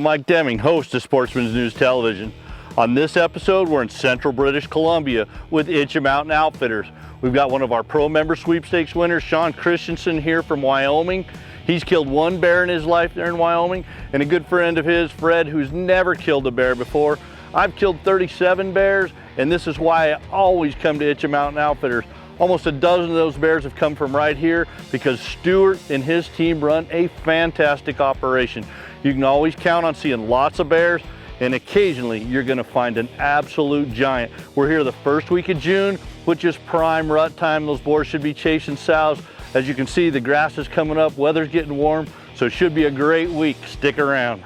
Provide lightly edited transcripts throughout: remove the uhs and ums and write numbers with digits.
Mike Deming, host of Sportsmans News Television. On this episode, we're in central British Columbia with Itcha Mountain Outfitters. We've got one of our pro member sweepstakes winners, Sean Christensen, here from Wyoming. He's killed one bear in his life there in Wyoming, and a good friend of his, Fred, who's never killed a bear before. I've killed 37 bears, and this is why I always come to Itcha Mountain Outfitters. Almost a dozen of those bears have come from right here because Stuart and his team run a fantastic operation. You can always count on seeing lots of bears, and occasionally you're gonna find an absolute giant. We're here the first week of June, which is prime rut time. Those boars should be chasing sows. As you can see, the grass is coming up, weather's getting warm, so it should be a great week. Stick around.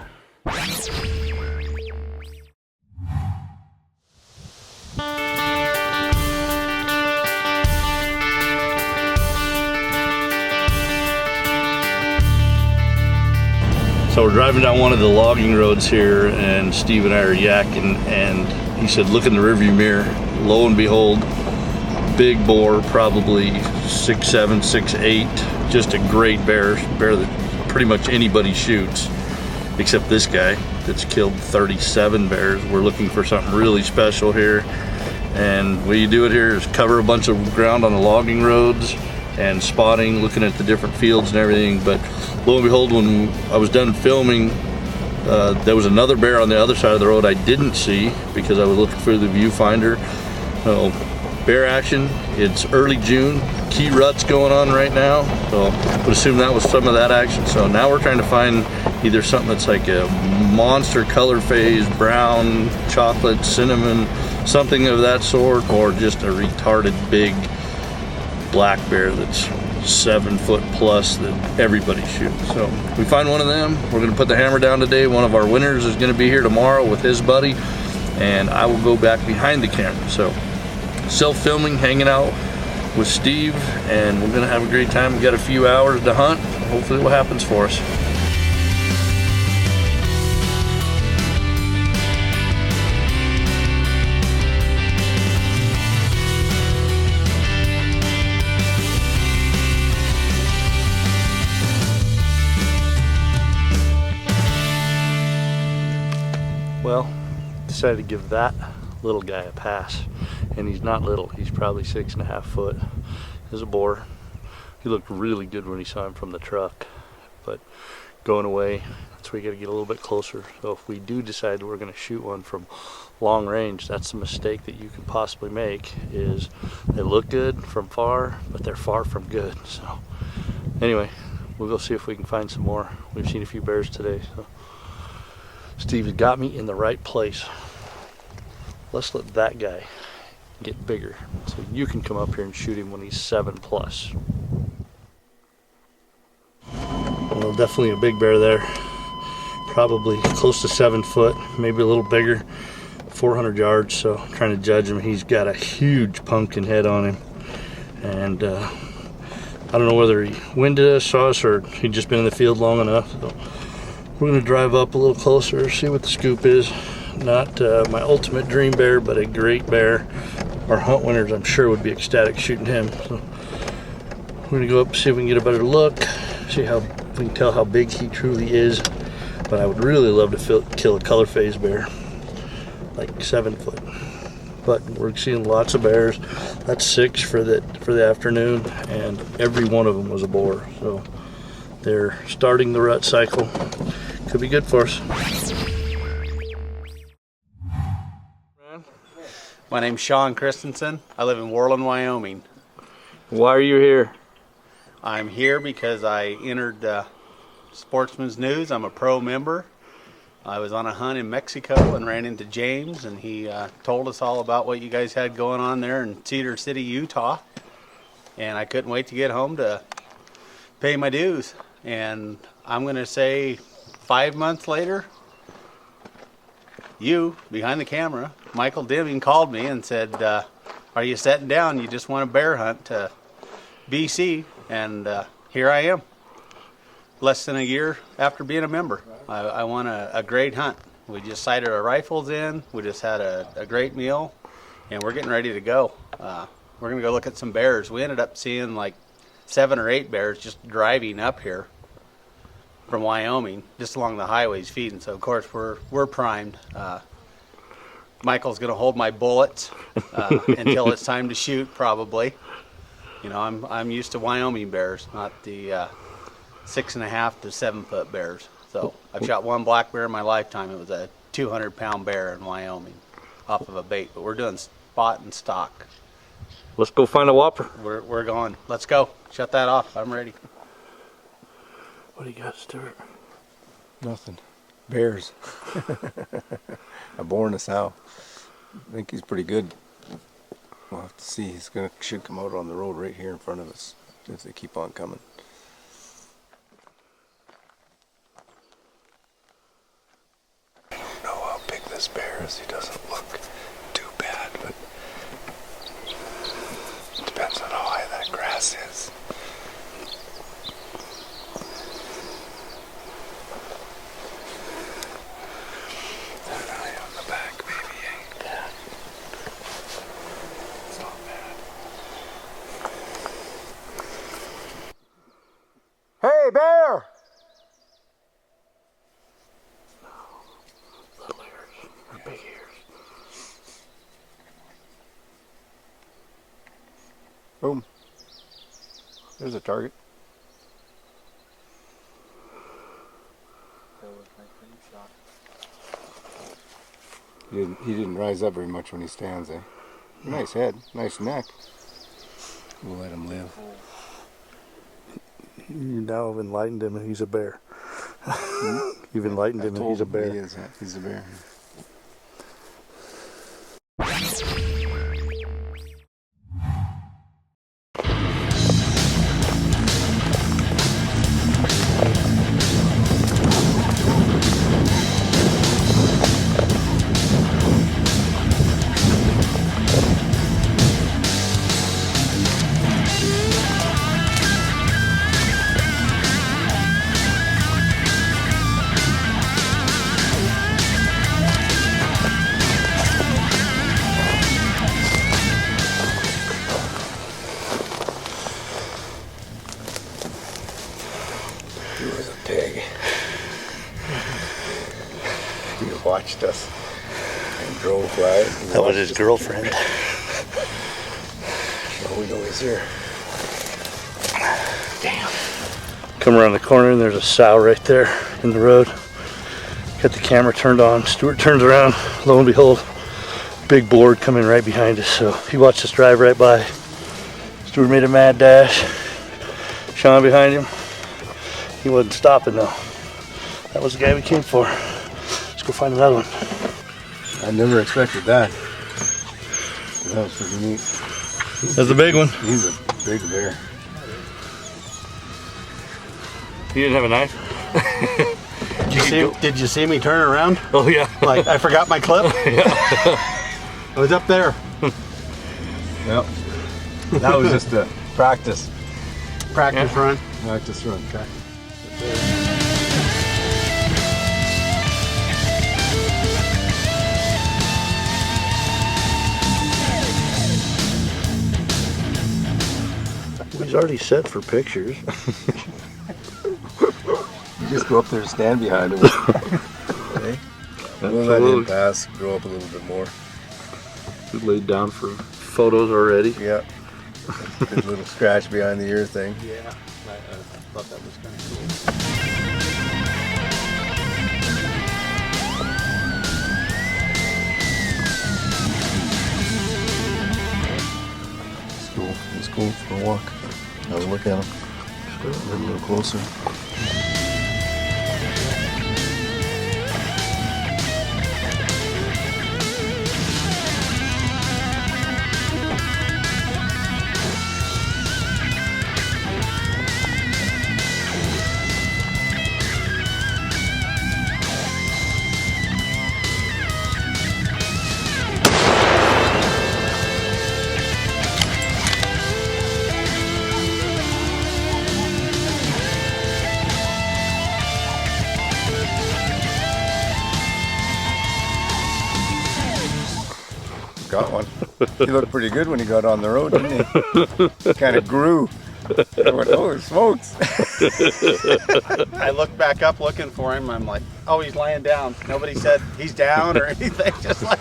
So we're driving down one of the logging roads here, and Steve and I are yakking, and he said, look in the rearview mirror. Lo and behold, big boar, probably 6'7", 6'8", just a great bear that pretty much anybody shoots, except this guy that's killed 37 bears. We're looking for something really special here, and the way you do it here is cover a bunch of ground on the logging roads and spotting, looking at the different fields and everything. But lo and behold, when I was done filming, there was another bear on the other side of the road I didn't see because I was looking through the viewfinder. Bear action. It's early June, key rut's going on right now, so I would assume that was some of that action. So now we're trying to find either something that's like a monster color phase, brown, chocolate, cinnamon, something of that sort, or just a retarded big black bear that's 7 foot plus that everybody shoots. So we find one of them, we're going to put the hammer down today. One of our winners is going to be here tomorrow with his buddy, and I will go back behind the camera. So self-filming, hanging out with Steve, and we're going to have a great time. We've got a few hours to hunt. Hopefully what happens for us. Well, decided to give that little guy a pass, and he's not little. He's probably 6.5 foot. He's a boar. He looked really good when he saw him from the truck, but going away, that's where you got to get a little bit closer. So if we do decide we're going to shoot one from long range, that's the mistake that you can possibly make. Is they look good from far, but they're far from good. So anyway, we'll go see if we can find some more. We've seen a few bears today, so Steve has got me in the right place. Let's let that guy get bigger so you can come up here and shoot him when he's 7+. Well, definitely a big bear there. Probably close to 7 foot, maybe a little bigger. 400 yards, so I'm trying to judge him. He's got a huge pumpkin head on him. And I don't know whether he winded us, saw us, or he'd just been in the field long enough. So we're going to drive up a little closer, see what the scoop is. Not my ultimate dream bear, but a great bear. Our hunt winners, I'm sure, would be ecstatic shooting him. So we're going to go up, see if we can get a better look, see how we can tell how big he truly is. But I would really love to kill a color phase bear, like 7 foot. But we're seeing lots of bears. That's 6 for the afternoon, and every one of them was a boar. So they're starting the rut cycle. Could be good for us. My name's Sean Christensen. I live in Worland, Wyoming. Why are you here? I'm here because I entered Sportsman's News. I'm a pro member. I was on a hunt in Mexico and ran into James, and he told us all about what you guys had going on there in Cedar City, Utah. And I couldn't wait to get home to pay my dues. And I'm going to say 5 months later, you, behind the camera, Michael Deming, called me and said, are you setting down? You just want a bear hunt to BC. And here I am, less than a year after being a member. I want a great hunt. We just sighted our rifles in. We just had a great meal, and we're getting ready to go. We're going to go look at some bears. We ended up seeing like 7 or 8 bears just driving up here. from Wyoming, just along the highways feeding. So of course we're primed. Michael's going to hold my bullets until it's time to shoot, probably. You know, I'm used to Wyoming bears, not the 6.5 to 7 foot bears. So I've shot one black bear in my lifetime. It was a 200-pound bear in Wyoming off of a bait. But we're doing spot and stock. Let's go find a whopper. We're going. Let's go. Shut that off. I'm ready. What do you got, Stuart? Nothing. Bears. I born a sow. I think he's pretty good. We'll have to see. Should come out on the road right here in front of us if they keep on coming. I don't know how big this bear is. He doesn't look too bad, but it depends on how high that grass is. That eye on the back, maybe, eh? It's not bad. Hey, bear! Little ears or big ears? Boom. There's a target. He didn't rise up very much when he stands, eh? Nice head, nice neck. We'll let him live. You now have enlightened him, and he's a bear. You've enlightened him, and he's a bear. He is. He's a bear. He was a pig. He watched us and drove by. That was his girlfriend. Now we know he's here. Damn. Come around the corner and there's a sow right there in the road. Got the camera turned on. Stuart turns around. Lo and behold, big board coming right behind us. So he watched us drive right by. Stuart made a mad dash. Sean behind him. He wasn't stopping though. That was the guy we came for. Let's go find another one. I never expected that. That was pretty neat. That's a big one. He's a big bear. He didn't have a knife? Did you see me turn around? Oh yeah. Like I forgot my clip? I was up there. Yep. That was just a practice. Practice run. Practice run. Okay. He's already set for pictures. You just go up there and stand behind him. Okay? We'll let him pass, grow up a little bit more. He's laid down for photos already. Yeah. Good little scratch behind the ear thing. Yeah, I thought that was kind of cool. It's cool. It's cool for a walk. Have a look at him. Get a little closer. Got one. He looked pretty good when he got on the road, didn't he? Kind of grew. Oh, smokes. I looked back up looking for him. I'm like, oh, he's laying down. Nobody said he's down or anything. Just like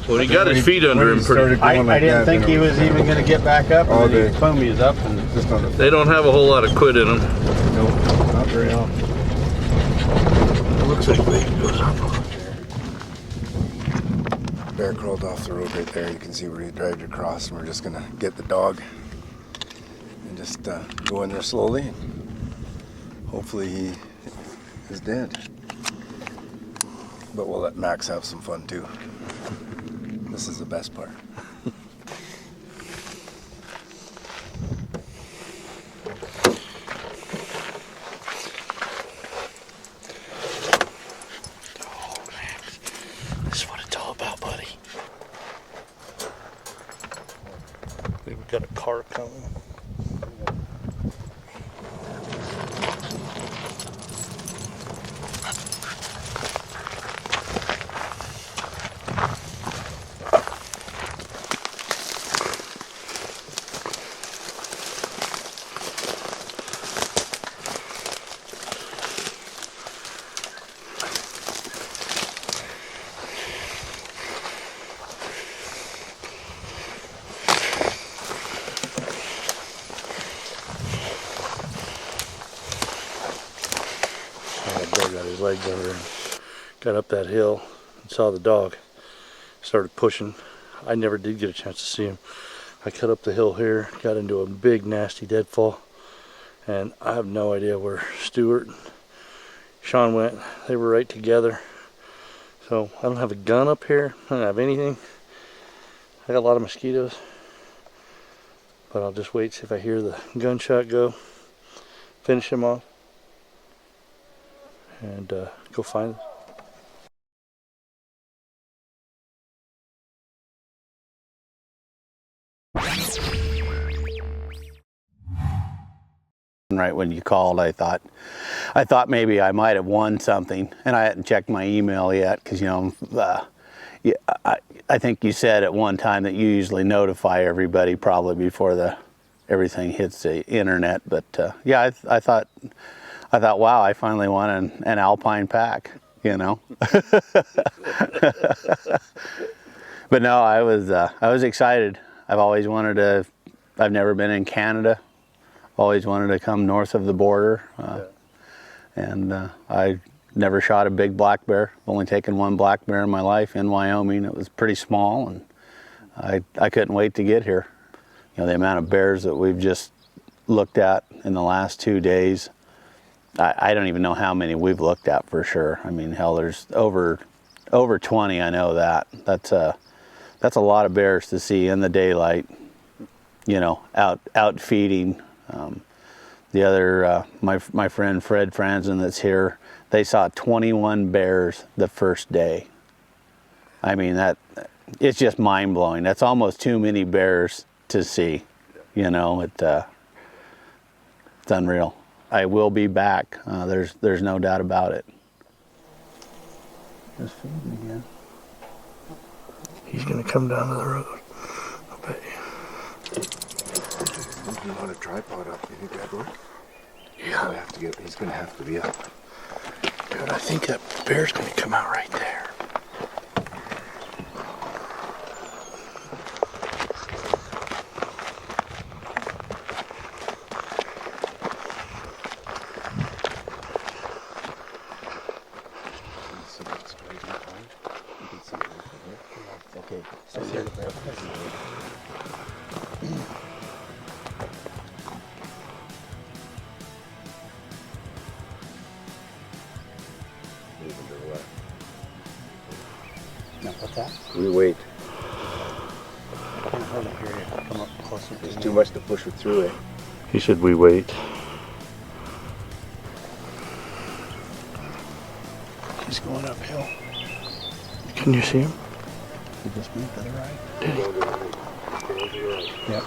Well, he got his feet under him pretty. I didn't think he was even going to get back up. And then he, boom, he was up and Just on the They don't have a whole lot of quit in them. no, not very often. It looks like weight goes up. Bear crawled off the road right there. You can see where he dragged across, and we're just gonna get the dog and just go in there slowly. And hopefully he is dead. But we'll let Max have some fun too. This is the best part. This is what it's all about, buddy. We've got a car coming. Bear got his legs under him. Got up that hill and saw the dog. Started pushing. I never did get a chance to see him. I cut up the hill here, got into a big nasty deadfall, and I have no idea where Stuart and Sean went. They were right together. So I don't have a gun up here. I don't have anything. I got a lot of mosquitoes. But I'll just wait, see if I hear the gunshot go. Finish him off. And go find them. right when you called, I thought maybe I might have won something, and I hadn't checked my email yet because I think you said at one time that you usually notify everybody probably before everything hits the internet. But yeah, I thought, wow, I finally won an Alpine pack, you know. But no, I was excited. I've never been in Canada. Always wanted to come north of the border, and I never shot a big black bear. Only taken one black bear in my life in Wyoming. It was pretty small, and I couldn't wait to get here. You know, the amount of bears that we've just looked at in the last 2 days, I don't even know how many we've looked at for sure. I mean, hell, there's over 20. I know that. That's a lot of bears to see in the daylight. You know, out feeding. The other, my friend Fred Franzen that's here, they saw 21 bears the first day. I mean, it's just mind blowing. That's almost too many bears to see. You know, it's unreal. I will be back. There's no doubt about it. Just feeding again. He's gonna come down to the road. I bet you. You want a tripod up? You think that'd work? Yeah. He's gonna have to be up. Dude, I think that bear's gonna come out right there. Okay. So here the bear. No, what's that? We wait. I can hardly hear you. Come up closer. There's too much to push it through it. He said we wait. He's going uphill. Can you see him? He just moved to the right. Did he? Yep.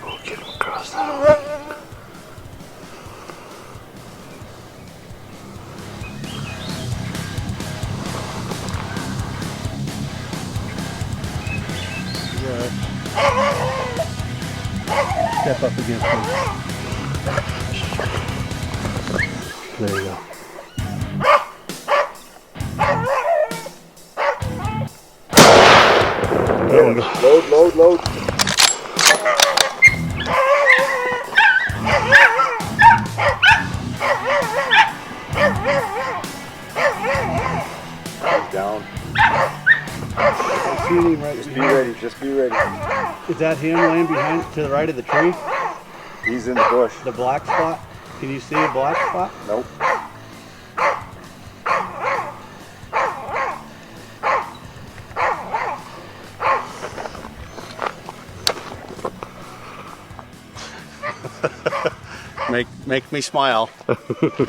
We'll get him across that. Yeah. Step up against me. There you go. Load. He's down. I see him right Just be ready. Just be ready. Is that him laying behind to the right of the tree? He's in the bush. The black spot? Can you see a black spot? Nope. Make me smile.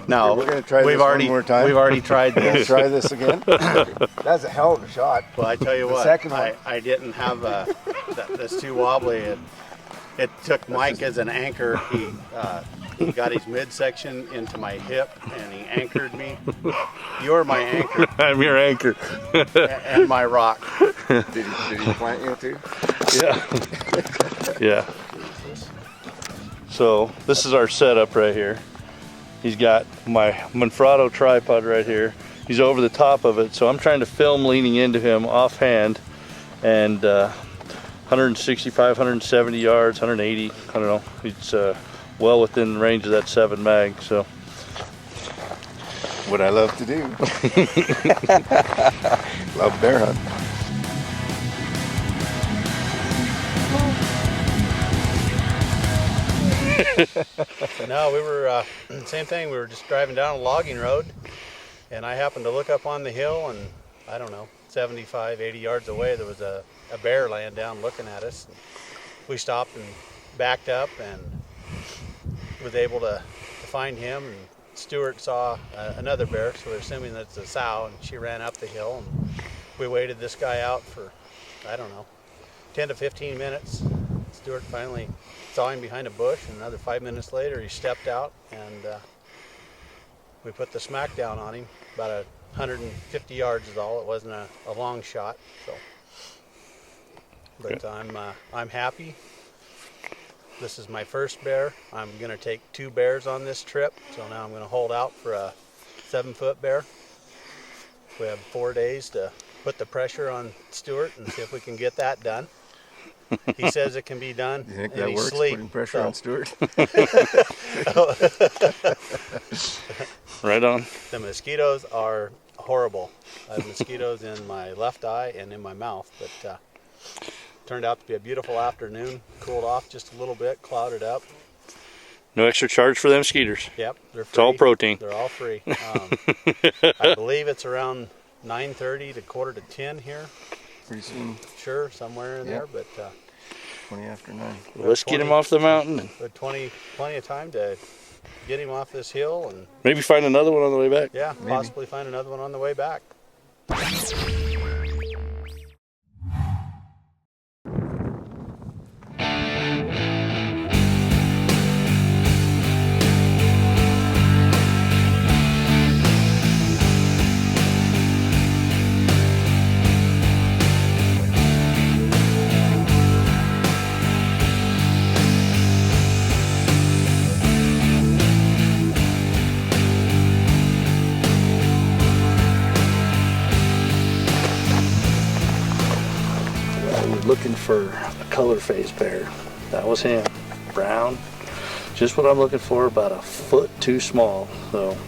No, We're gonna try this one more time. We've already tried Let's this. try this again. That's a hell of a shot. Well, I tell you The what, second one. I didn't have that's too wobbly. It took Mike as an anchor. He got his midsection into my hip and he anchored me. You're my anchor I'm your anchor. and my rock. Did he plant you too? Yeah. Yeah. So this is our setup right here. He's got my Manfrotto tripod right here. He's over the top of it, so I'm trying to film leaning into him offhand, and 165, 170 yards, 180, I don't know. It's well within range of that 7 mag, so. What I love to do. Love bear hunt. No, we were same thing. We were just driving down a logging road, and I happened to look up on the hill, and I don't know, 75, 80 yards away, there was a bear laying down looking at us. We stopped and backed up, and was able to find him. And Stuart saw another bear, so we're assuming that's a sow, and she ran up the hill, and we waited this guy out for, I don't know, 10 to 15 minutes. Stuart finally saw him behind a bush, and another 5 minutes later he stepped out, and we put the smack down on him. About 150 yards is all. It wasn't a long shot, so. But I'm happy. This is my first bear. I'm gonna take 2 bears on this trip, so now I'm gonna hold out for a 7-foot bear. We have 4 days to put the pressure on Stuart and see if we can get that done. He says it can be done. You think in that his works? sleep, Putting pressure on Stuart? Right on. The mosquitoes are horrible. I have mosquitoes in my left eye and in my mouth, but turned out to be a beautiful afternoon. Cooled off just a little bit, clouded up. No extra charge for them skeeters. Yep, they're free. It's all protein. They're all free. I believe it's around 9:30 to quarter to 10 here. Pretty soon, Sure, somewhere in there, but 20 after 9. Let's get him off the mountain and but plenty of time to get him off this hill and maybe find another one on the way back. yeah, possibly find another one on the way back. Looking for a color phase bear. That was him. Brown. Just what I'm looking for, about a foot too small. So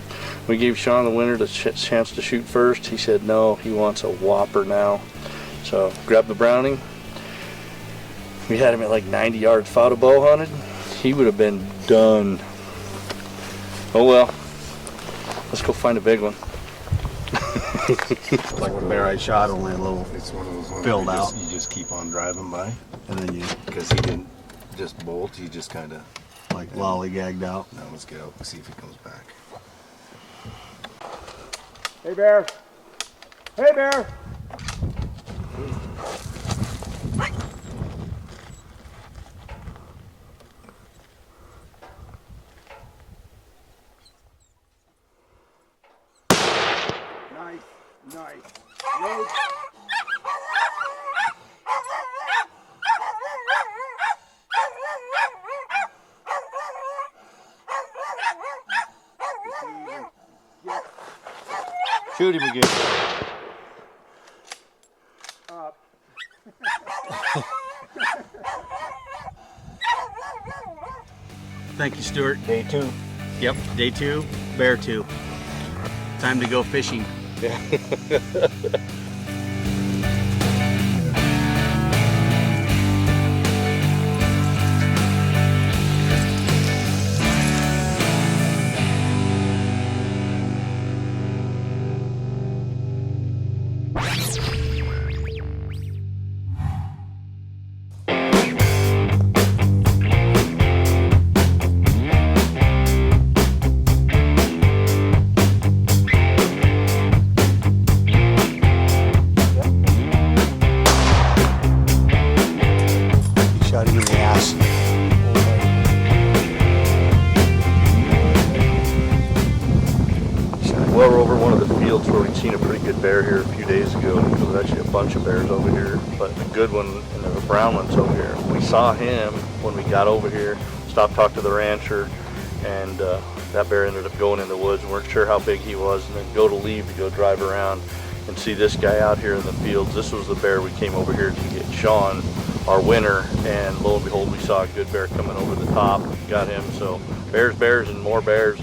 we gave Sean the winner the chance to shoot first. He said no, he wants a whopper now. So grabbed the Browning. We had him at like 90 yards, photo bow hunted. He would have been done. Oh well. Let's go find a big one. Like the bear I shot, only a little It's one of those ones filled where out. you just keep on driving by. And then you Because he didn't just bolt, he just kind of. like lollygagged out. Now let's get out and see if he comes back. Hey bear! Hey bear! Nice. Shoot him again. Thank you, Stuart. Day 2. Yep, day 2, bear 2. Time to go fishing. Shot him in the ass. Well, we're over one of the fields where we'd seen a pretty good bear here a few days ago. There was actually a bunch of bears over here, but a good one, and there were brown ones over here. We saw him when we got over here, stopped, talked to the rancher, and that bear ended up going in the woods. We weren't sure how big he was, and then go to leave to go drive around and see this guy out here in the fields. This was the bear we came over here to get Sean, our winner, and lo and behold, we saw a good bear coming over the top. Got him. So bears, and more bears.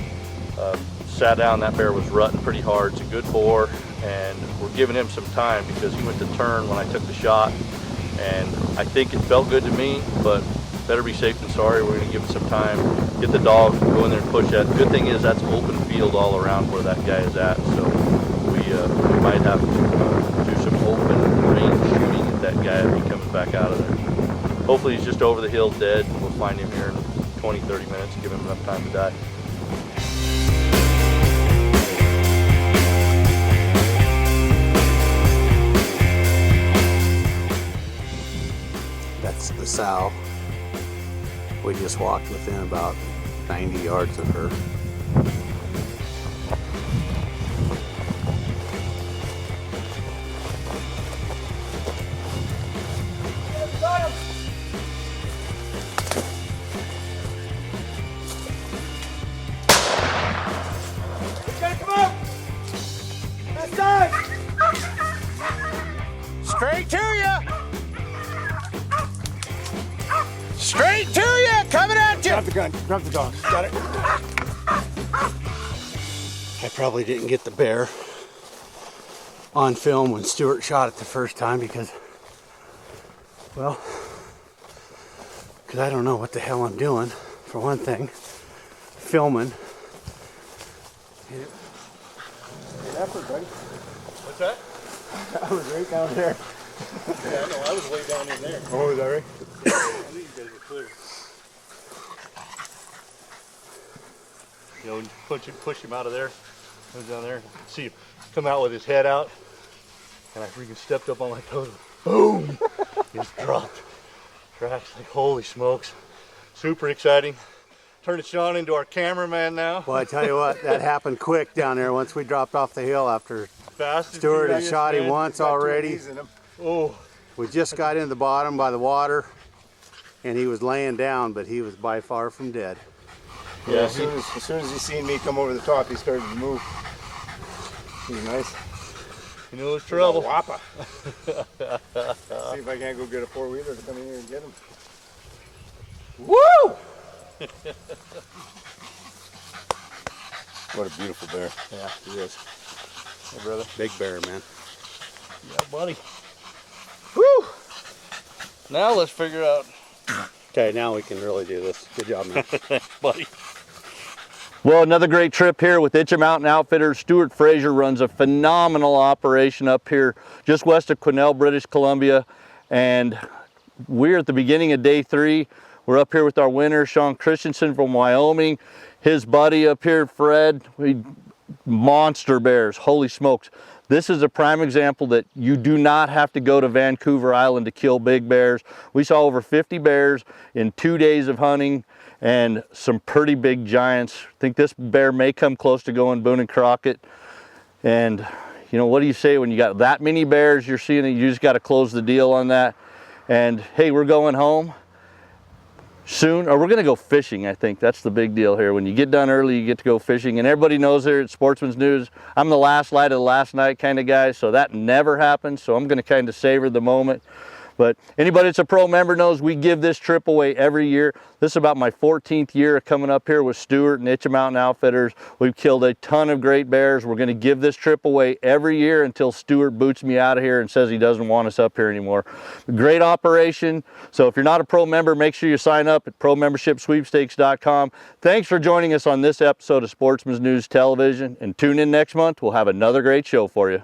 Sat down, that bear was rutting pretty hard. It's a good boar, and we're giving him some time because he went to turn when I took the shot, and I think it felt good to me, but better be safe than sorry. We're gonna give it some time, get the dog, go in there and push that. The good thing is that's open field all around where that guy is at, so we might have to do some open range shooting at that guy if he comes back out of there. Hopefully he's just over the hill dead, and we'll find him here in 20-30 minutes, give him enough time to die. That's the sow. We just walked within about 90 yards of her. Straight to you! Straight to you! Coming at you! Grab the gun. Grab the dog. Got it. I probably didn't get the bear on film when Stuart shot it the first time because I don't know what the hell I'm doing, for one thing. Filming. Effort, buddy. What's that? I was right down there. Yeah, no, I was way down in there. Oh, is that right? I knew you guys were clear. You know, when you push him out of there, I was down there, see him come out with his head out, and I freaking stepped up on my toes, boom! He just dropped. Tracks, like holy smokes. Super exciting. Turning Sean into our cameraman now. Well, I tell you what, that happened quick down there once we dropped off the hill after Fast and Stuart had furious, shot him man. once Got two of already. these in 'em. Oh, We just got into the bottom by the water, and he was laying down, but he was by far from dead. Yeah, as soon as he seen me come over the top, he started to move. He was nice. you know it's trouble. Whopper. See if I can't go get a four-wheeler to come in here and get him. Woo! What a beautiful bear. Yeah, he is. Hey, brother. Big bear, man. Yeah, buddy. Woo! Now let's figure out. Okay, now we can really do this. Good job, man. Thanks, buddy. Well, another great trip here with Itcha Mountain Outfitters. Stuart Fraser runs a phenomenal operation up here just west of Quesnel, British Columbia. And we're at the beginning of day 3. We're up here with our winner, Sean Christensen from Wyoming. His buddy up here, Fred. Monster bears, holy smokes. This is a prime example that you do not have to go to Vancouver Island to kill big bears. We saw over 50 bears in 2 days of hunting and some pretty big giants. I think this bear may come close to going Boone and Crockett. And you know, what do you say when you got that many bears you're seeing it? You just got to close the deal on that. And hey, we're going home. soon, or we're going to go fishing. I think that's the big deal here. When you get done early, you get to go fishing, and everybody knows here at Sportsman's News, I'm the last light of the last night kind of guy, so that never happens. So I'm going to kind of savor the moment. But anybody that's a pro member knows we give this trip away every year. This is about my 14th year of coming up here with Stuart and Itcha Mountain Outfitters. We've killed a ton of great bears. We're going to give this trip away every year until Stuart boots me out of here and says he doesn't want us up here anymore. Great operation. So if you're not a pro member, make sure you sign up at promembershipsweepstakes.com. Thanks for joining us on this episode of Sportsman's News Television, and tune in next month. We'll have another great show for you.